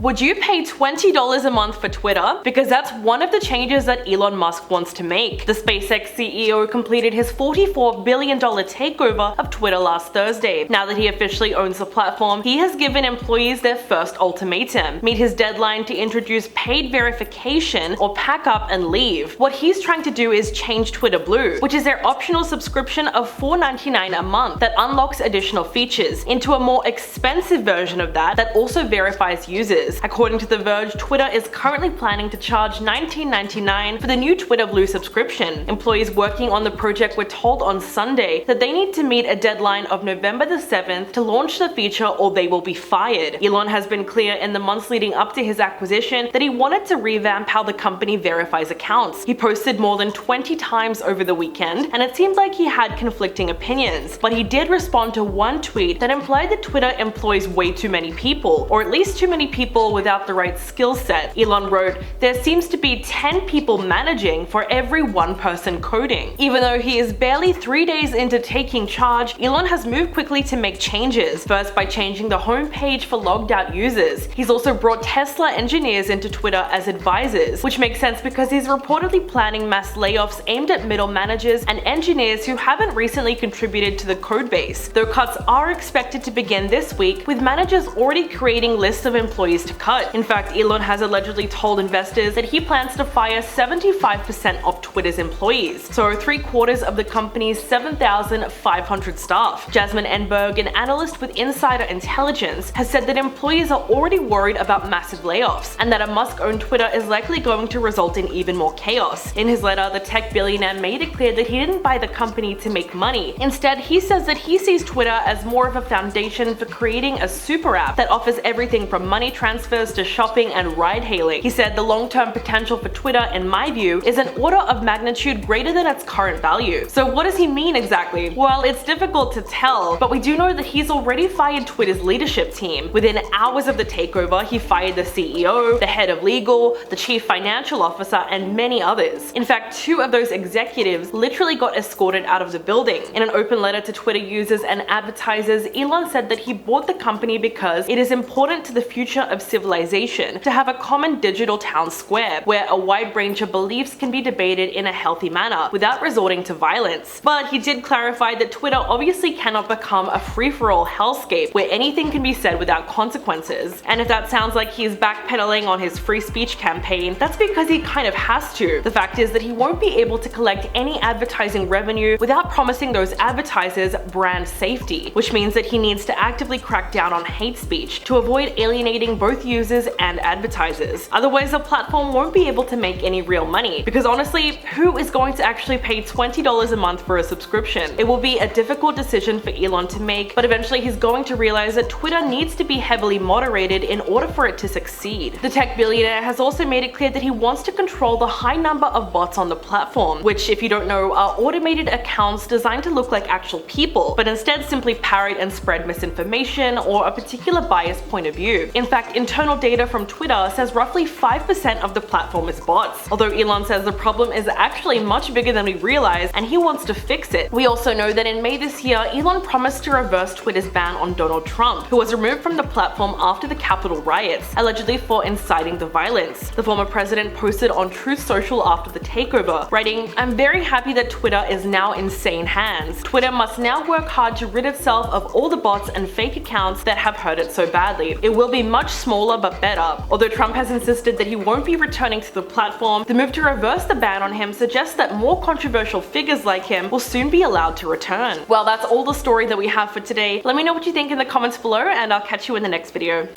Would you pay $20 a month for Twitter? Because that's one of the changes that Elon Musk wants to make. The SpaceX CEO completed his $44 billion takeover of Twitter last Thursday. Now that he officially owns the platform, he has given employees their first ultimatum: meet his deadline to introduce paid verification or pack up and leave. What he's trying to do is change Twitter Blue, which is their optional subscription of $4.99 a month that unlocks additional features, into a more expensive version of that also verifies users. According to The Verge, Twitter is currently planning to charge $19.99 for the new Twitter Blue subscription. Employees working on the project were told on Sunday that they need to meet a deadline of November the 7th to launch the feature or they will be fired. Elon has been clear in the months leading up to his acquisition that he wanted to revamp how the company verifies accounts. He posted more than 20 times over the weekend, and it seemed like he had conflicting opinions, but he did respond to one tweet that implied that Twitter employs way too many people, or at least too many people without the right skill set. Elon wrote, "There seems to be 10 people managing for every one person coding." Even though he is barely 3 days into taking charge, Elon has moved quickly to make changes, first by changing the homepage for logged out users. He's also brought Tesla engineers into Twitter as advisors, which makes sense because he's reportedly planning mass layoffs aimed at middle managers and engineers who haven't recently contributed to the codebase. Though cuts are expected to begin this week, with managers already creating lists of employees to cut. In fact, Elon has allegedly told investors that he plans to fire 75% of Twitter's employees, so 3/4 of the company's 7,500 staff. Jasmine Enberg, an analyst with Insider Intelligence, has said that employees are already worried about massive layoffs, and that a Musk-owned Twitter is likely going to result in even more chaos. In his letter, the tech billionaire made it clear that he didn't buy the company to make money. Instead, he says that he sees Twitter as more of a foundation for creating a super app that offers everything from money transfers to shopping and ride-hailing. He said the long-term potential for Twitter, in my view, is an order of magnitude greater than its current value. So what does he mean exactly? Well, it's difficult to tell, but we do know that he's already fired Twitter's leadership team. Within hours of the takeover, he fired the CEO, the head of legal, the chief financial officer, and many others. In fact, 2 of those executives literally got escorted out of the building. In an open letter to Twitter users and advertisers, Elon said that he bought the company because it is important to the future of civilization to have a common digital town square where a wide range of beliefs can be debated in a healthy manner without resorting to violence. But he did clarify that Twitter obviously cannot become a free-for-all hellscape where anything can be said without consequences. And if that sounds like he's backpedaling on his free speech campaign, that's because he kind of has to. The fact is that he won't be able to collect any advertising revenue without promising those advertisers brand safety, which means that he needs to actively crack down on hate speech to avoid alienating both users and advertisers. Otherwise, the platform won't be able to make any real money, because honestly, who is going to actually pay $20 a month for a subscription? It will be a difficult decision for Elon to make, but eventually he's going to realize that Twitter needs to be heavily moderated in order for it to succeed. The tech billionaire has also made it clear that he wants to control the high number of bots on the platform, which, if you don't know, are automated accounts designed to look like actual people, but instead simply parrot and spread misinformation or a particular biased point of view. In fact, internal data from Twitter says roughly 5% of the platform is bots, although Elon says the problem is actually much bigger than we realize and he wants to fix it. We also know that in May this year, Elon promised to reverse Twitter's ban on Donald Trump, who was removed from the platform after the Capitol riots, allegedly for inciting the violence. The former president posted on Truth Social after the takeover, writing, "I'm very happy that Twitter is now in sane hands. Twitter must now work hard to rid itself of all the bots and fake accounts that have hurt it so badly. It will be much smaller but better." Although Trump has insisted that he won't be returning to the platform, the move to reverse the ban on him suggests that more controversial figures like him will soon be allowed to return. Well, that's all the story that we have for today. Let me know what you think in the comments below, and I'll catch you in the next video.